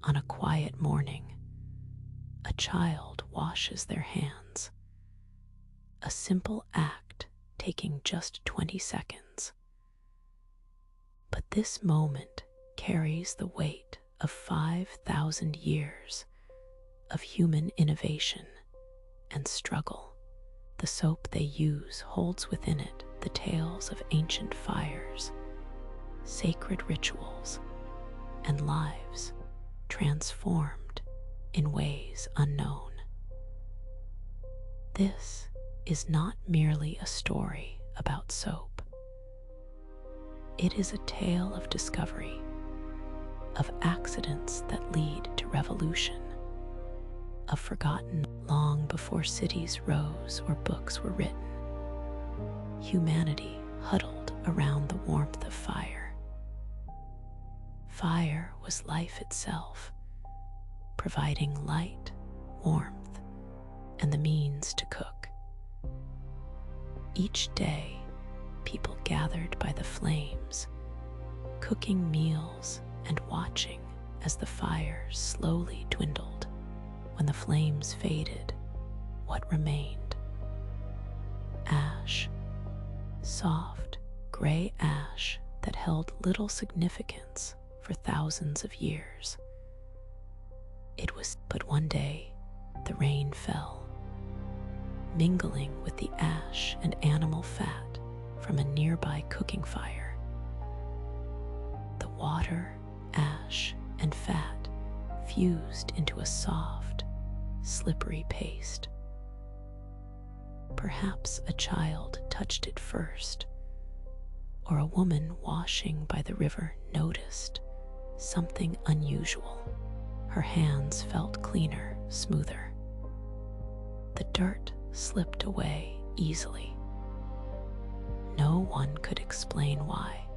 On a quiet morning, a child washes their hands, a simple act taking just 20 seconds. But this moment carries the weight of 5,000 years of human innovation and struggle. The soap they use holds within it the tales of ancient fires, sacred rituals, and lives transformed in ways unknown. This is not merely a story about soap. It is a tale of discovery, of accidents that lead to revolution, of forgotten long before cities rose or books were written. Humanity huddled around the warmth of fire. Fire was life itself, providing light, warmth, and the means to cook. Each day, people gathered by the flames, cooking meals and watching as the fire slowly dwindled. When the flames faded, what remained? Ash, soft, gray ash that held little significance for thousands of years. But one day, the rain fell, mingling with the ash and animal fat from a nearby cooking fire. The water, ash, and fat fused into a soft, slippery paste. Perhaps a child touched it first, or a woman washing by the river noticed something unusual. Her hands felt cleaner, smoother. The dirt slipped away easily. No one could explain why,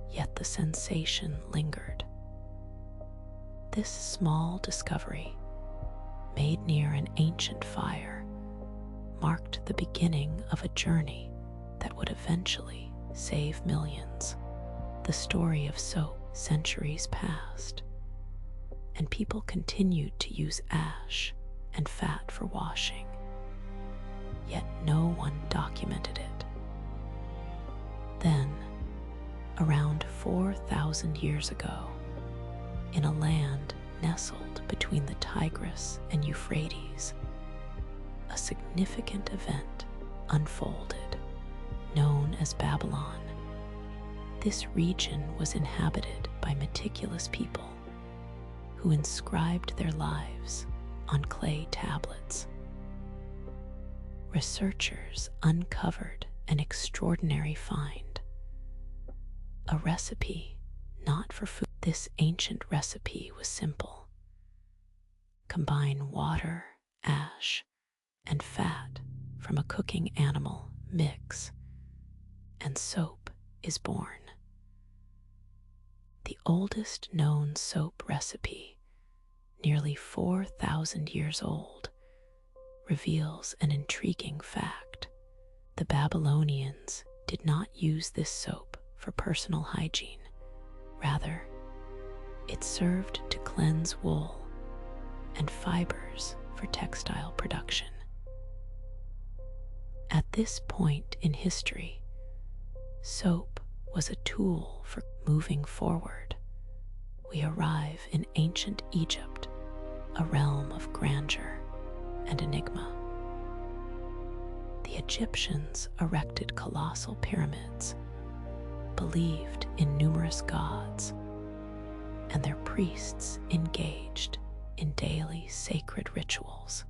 yet the sensation lingered. This small discovery, made near an ancient fire, marked the beginning of a journey that would eventually save millions. The story of soap centuries passed, and people continued to use ash and fat for washing, yet no one documented it. Then, around 4,000 years ago, in a land nestled between the Tigris and Euphrates, a significant event unfolded, known as Babylon. This region was inhabited by meticulous people who inscribed their lives on clay tablets. Researchers uncovered an extraordinary find, a recipe not for food. This ancient recipe was simple. Combine water, ash, and fat from a cooking animal, mix, and soap is born. The oldest known soap recipe, nearly 4,000 years old, reveals an intriguing fact. The Babylonians did not use this soap for personal hygiene. Rather, it served to cleanse wool and fibers for textile production. At this point in history, soap was a tool for moving forward. We arrive in ancient Egypt, a realm of grandeur and enigma. The Egyptians erected colossal pyramids, believed in numerous gods, and their priests engaged in daily sacred rituals.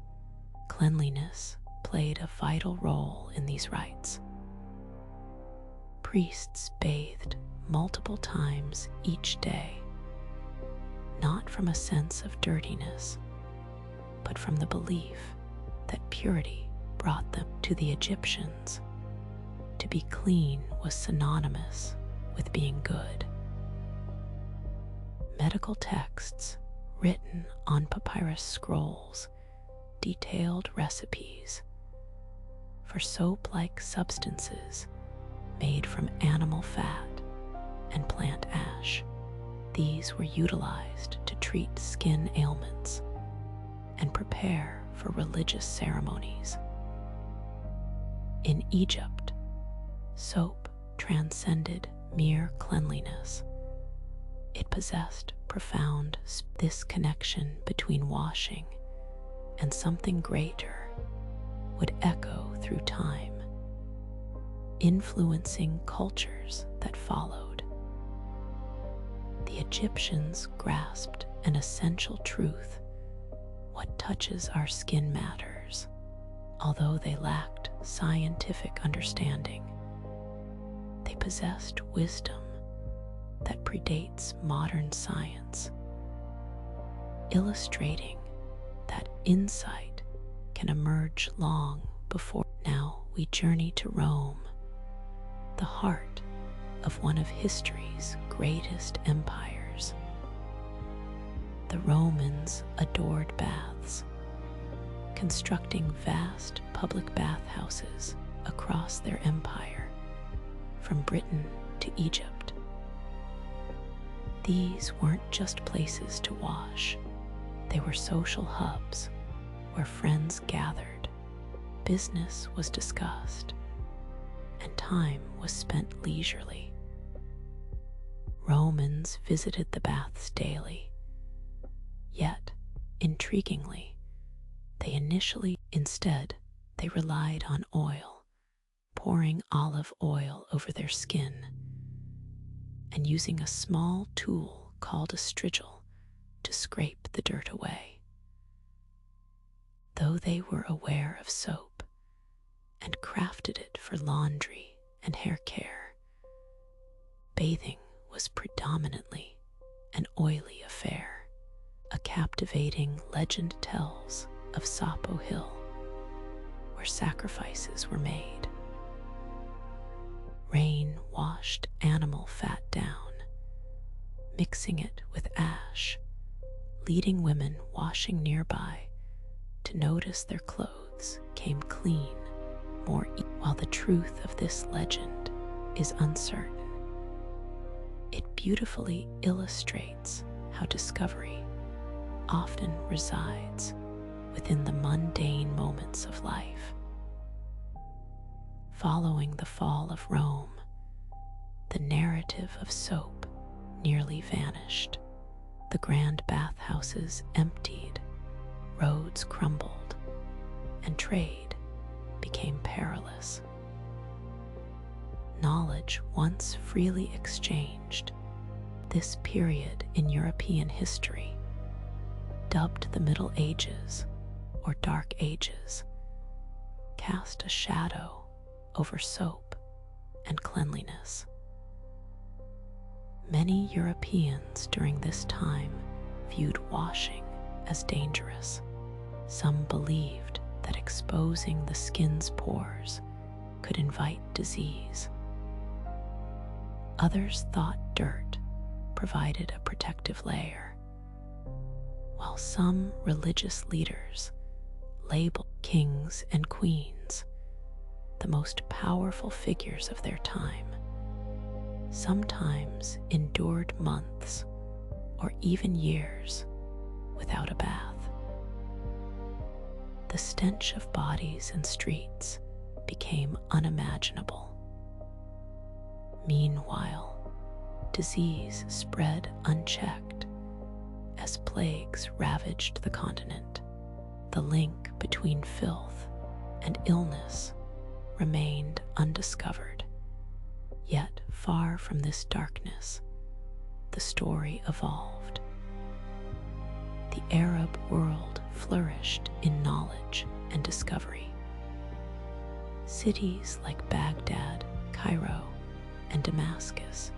Cleanliness played a vital role in these rites. Priests bathed multiple times each day, not from a sense of dirtiness, but from the belief that purity brought them. To the Egyptians, to be clean was synonymous with being good. Medical texts written on papyrus scrolls detailed recipes for soap-like substances made from animal fat and plant ash. These were utilized to treat skin ailments and prepare for religious ceremonies. In Egypt, soap transcended mere cleanliness. It possessed profound this connection between washing and something greater would echo through time, influencing cultures that followed. The Egyptians grasped an essential truth: what touches our skin matters. Although they lacked scientific understanding, they possessed wisdom that predates modern science, illustrating that insight can emerge long before. Now we journey to Rome, the heart of one of history's greatest empires. The Romans adored baths, constructing vast public bathhouses across their empire, from Britain to Egypt. These weren't just places to wash, they were social hubs where friends gathered, business was discussed, and time was spent leisurely. Romans visited the baths daily, yet, intriguingly, instead, they relied on oil, pouring olive oil over their skin and using a small tool called a strigil to scrape the dirt away. Though they were aware of soap and crafted it for laundry and hair care, bathing was predominantly an oily affair. A captivating legend tells of Sapo Hill, where sacrifices were made. Rain washed animal fat down, mixing it with ash, leading women washing nearby to notice their clothes came clean while the truth of this legend is uncertain. It beautifully illustrates how discovery often resides within the mundane moments of life. Following the fall of Rome, the narrative of soap nearly vanished. The grand bathhouses emptied, roads crumbled, and trade became perilous. Knowledge once freely exchanged, this period in European history, dubbed the Middle Ages or Dark Ages, cast a shadow over soap and cleanliness. Many Europeans during this time viewed washing as dangerous. Some believed that exposing the skin's pores could invite disease. Others thought dirt provided a protective layer, while some religious leaders labeled kings and queens, the most powerful figures of their time, sometimes endured months or even years without a bath. The stench of bodies and streets became unimaginable. Meanwhile, disease spread unchecked as plagues ravaged the continent. The link between filth and illness remained undiscovered. Yet, far from this darkness, the story evolved. The Arab world flourished in knowledge and discovery. Cities like Baghdad, Cairo, and Damascus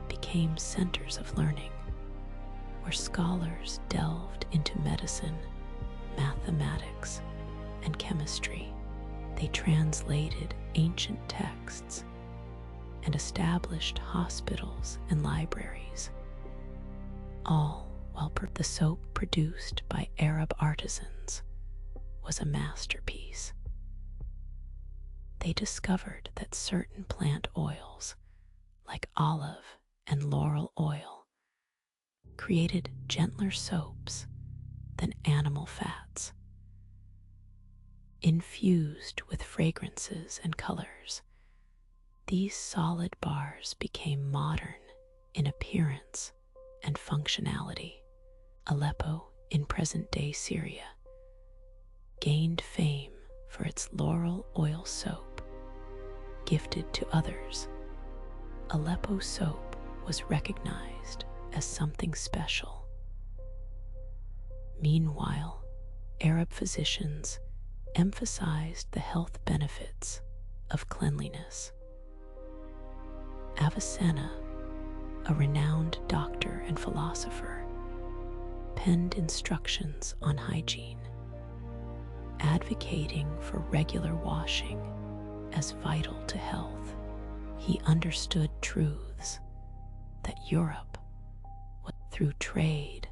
became centers of learning, where scholars delved into medicine, mathematics, and chemistry. They translated ancient texts and established hospitals and libraries, all while the soap produced by Arab artisans was a masterpiece. They discovered that certain plant oils, like olive and laurel oil, created gentler soaps than animal fats. Infused with fragrances and colors, these solid bars became modern in appearance and functionality. Aleppo, in present-day Syria, gained fame for its laurel oil soap, gifted to others. Aleppo soap was recognized as something special. Meanwhile, Arab physicians emphasized the health benefits of cleanliness. Avicenna, a renowned doctor and philosopher, penned instructions on hygiene, advocating for regular washing as vital to health. He understood truths that Europe, through trade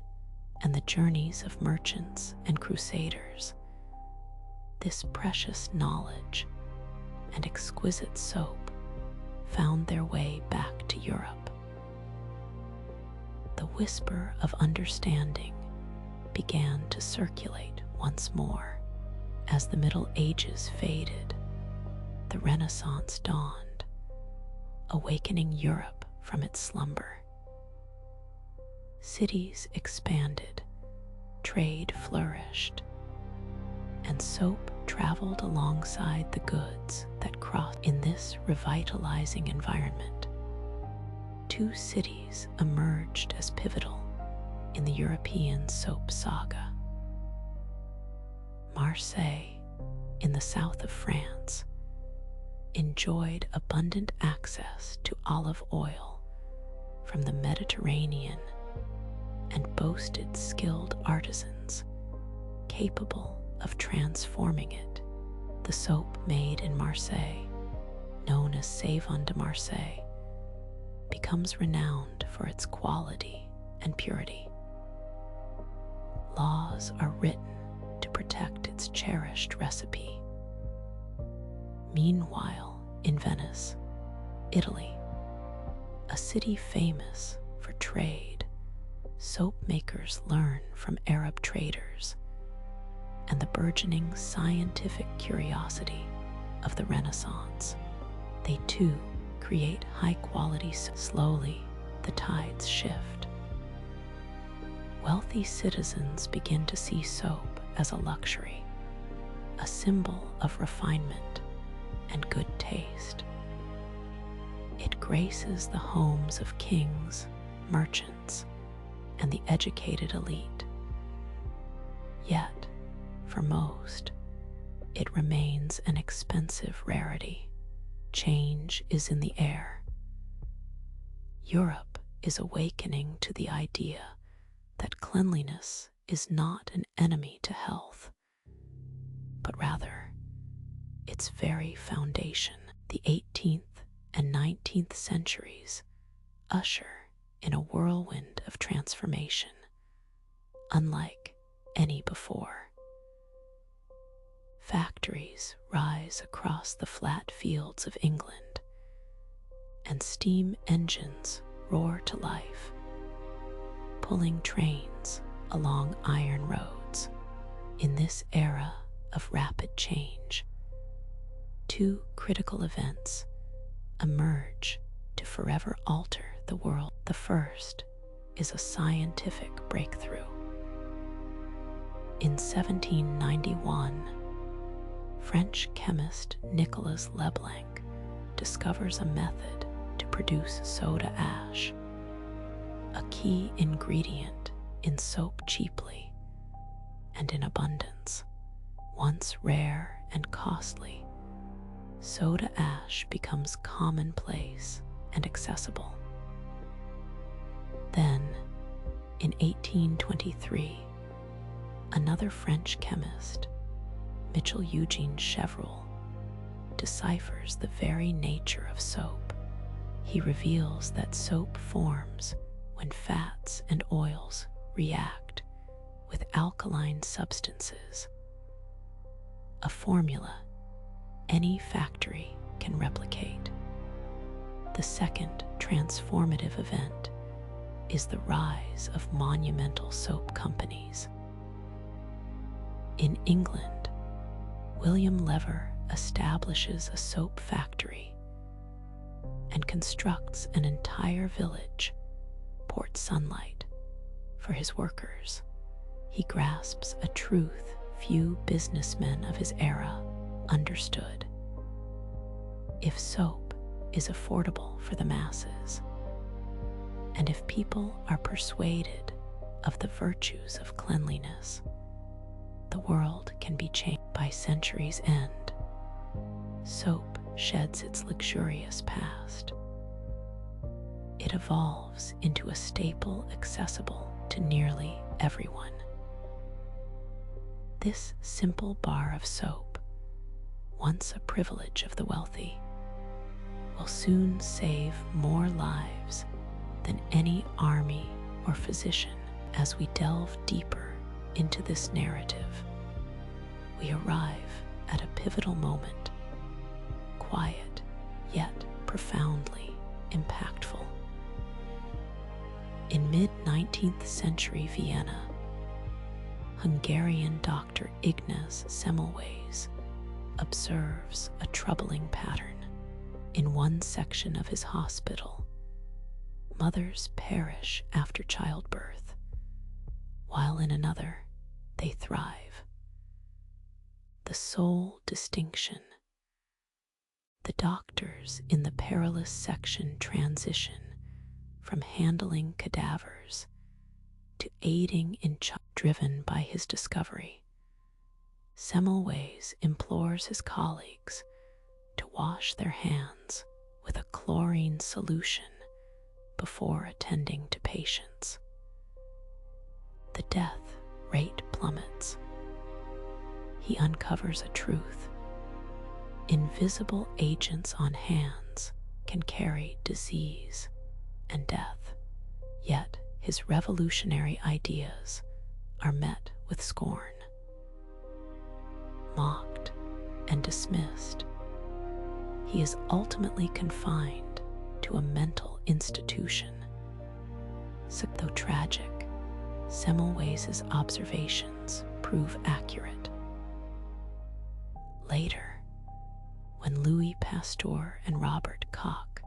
and the journeys of merchants and crusaders, this precious knowledge and exquisite soap found their way back to Europe. The whisper of understanding began to circulate once more. As the Middle Ages faded, the Renaissance dawned, awakening Europe from its slumber. Cities expanded, trade flourished, and soap traveled alongside the goods that crossed. In this revitalizing environment, two cities emerged as pivotal in the European soap saga. Marseille, in the south of France, enjoyed abundant access to olive oil from the Mediterranean and boasted skilled artisans capable of transforming it. The soap made in Marseille, known as Savon de Marseille, becomes renowned for its quality and purity. Laws are written to protect its cherished recipe. Meanwhile, in Venice, Italy, a city famous for trade, soap makers learn from Arab traders and the burgeoning scientific curiosity of the Renaissance. They too create high-quality soap. Slowly, the tides shift. Wealthy citizens begin to see soap as a luxury, a symbol of refinement and good taste. It graces the homes of kings, merchants, and the educated elite. Yet, for most, it remains an expensive rarity. Change is in the air. Europe is awakening to the idea that cleanliness is not an enemy to health, but rather its very foundation. The 18th and 19th centuries usher in a whirlwind of transformation, unlike any before. Factories rise across the flat fields of England, and steam engines roar to life, pulling trains along iron roads. In this era of rapid change, two critical events emerge to forever alter the world. The first is a scientific breakthrough. In 1791, French chemist Nicolas Leblanc discovers a method to produce soda ash, a key ingredient in soap cheaply and in abundance. Once rare and costly, soda ash becomes commonplace and accessible. Then, in 1823, another French chemist, Michel Eugene Chevreul, deciphers the very nature of soap. He reveals that soap forms when fats and oils react with alkaline substances, a formula any factory can replicate. The second transformative event is the rise of monumental soap companies. In England, William Lever establishes a soap factory and constructs an entire village, Port Sunlight, for his workers. He grasps a truth few businessmen of his era understood. If soap is affordable for the masses, and if people are persuaded of the virtues of cleanliness, the world can be changed. By century's end, soap sheds its luxurious past. It evolves into a staple accessible to nearly everyone. This simple bar of soap, once a privilege of the wealthy, will soon save more lives than any army or physician. As we delve deeper into this narrative, we arrive at a pivotal moment, quiet yet profoundly impactful. In mid-19th century Vienna, Hungarian Dr. Ignaz Semmelweis observes a troubling pattern. In one section of his hospital, mothers perish after childbirth, while in another they thrive. The sole distinction: the doctors in the perilous section transition from handling cadavers to aiding in driven by his discovery. Semmelweis implores his colleagues to wash their hands with a chlorine solution before attending to patients. The death rate plummets. He uncovers a truth: invisible agents on hands can carry disease and death. Yet his revolutionary ideas are met with scorn. Mocked and dismissed, he is ultimately confined to a mental institution. Though tragic, Semmelweis' observations prove accurate. Later, when Louis Pasteur and Robert Koch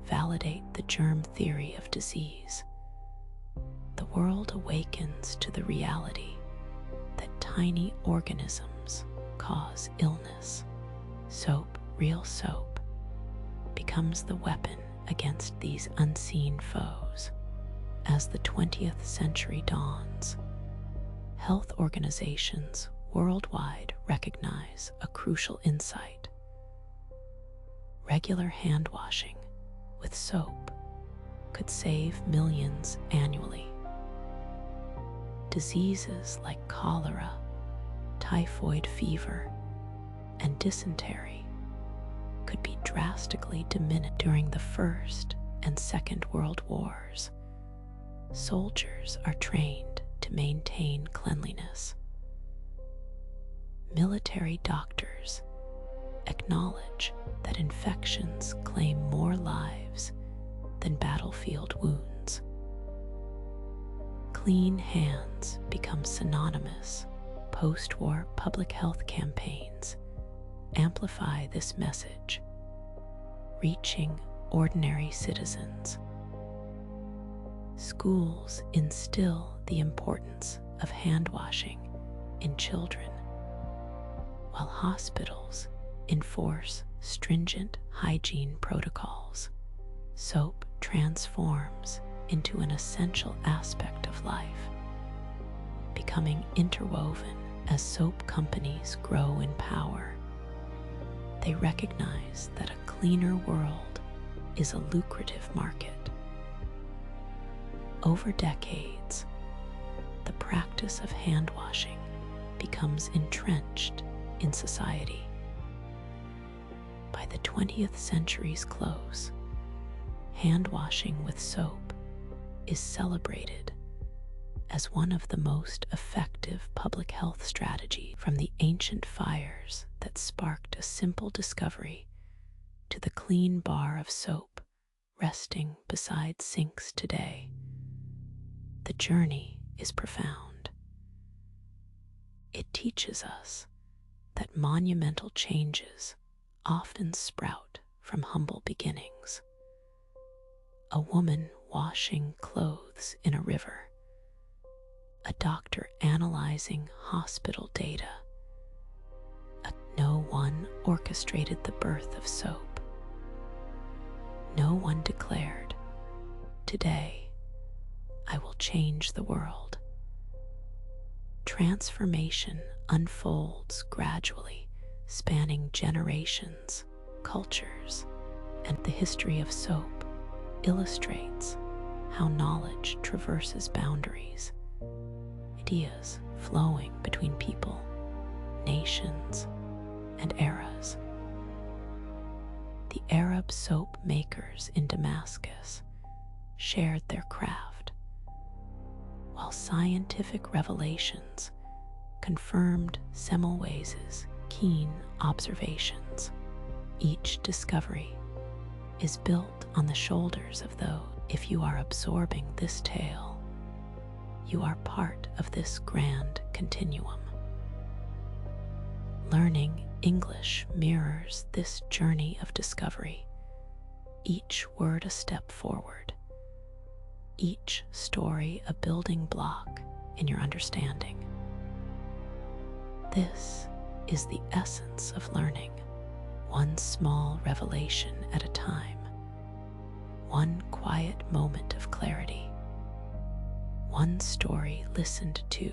validate the germ theory of disease, the world awakens to the reality that tiny organisms cause illness. Soap, real soap, becomes the weapon against these unseen foes. As the 20th century dawns, health organizations worldwide recognize a crucial insight: regular hand washing with soap could save millions annually. Diseases like cholera, typhoid fever, and dysentery could be drastically diminished. During the First and Second World Wars, soldiers are trained to maintain cleanliness. Military doctors acknowledge that infections claim more lives than battlefield wounds. Clean hands become synonymous. Post-war public health campaigns amplify this message, reaching ordinary citizens. Schools instill the importance of hand washing in children, while hospitals enforce stringent hygiene protocols. Soap transforms into an essential aspect of life, becoming interwoven as soap companies grow in power. They recognize that a cleaner world is a lucrative market. Over decades, the practice of hand washing becomes entrenched in society. By the 20th century's close, hand washing with soap is celebrated as one of the most effective public health strategies. From the ancient fires that sparked a simple discovery to the clean bar of soap resting beside sinks today, the journey is profound. It teaches us that monumental changes often sprout from humble beginnings. A woman washing clothes in a river, a doctor analyzing hospital data, no one orchestrated the birth of soap. No one declared, "Today, I will change the world." Transformation unfolds gradually, spanning generations, cultures, and the history of soap illustrates how knowledge traverses boundaries, ideas flowing between people, nations, and eras. The Arab soap makers in Damascus shared their craft, while scientific revelations confirmed Semmelweis's keen observations. Each discovery is built on the shoulders of those. If you are absorbing this tale, you are part of this grand continuum. Learning English mirrors this journey of discovery, each word a step forward, each story a building block in your understanding. This is the essence of learning, one small revelation at a time, one quiet moment of clarity, one story listened to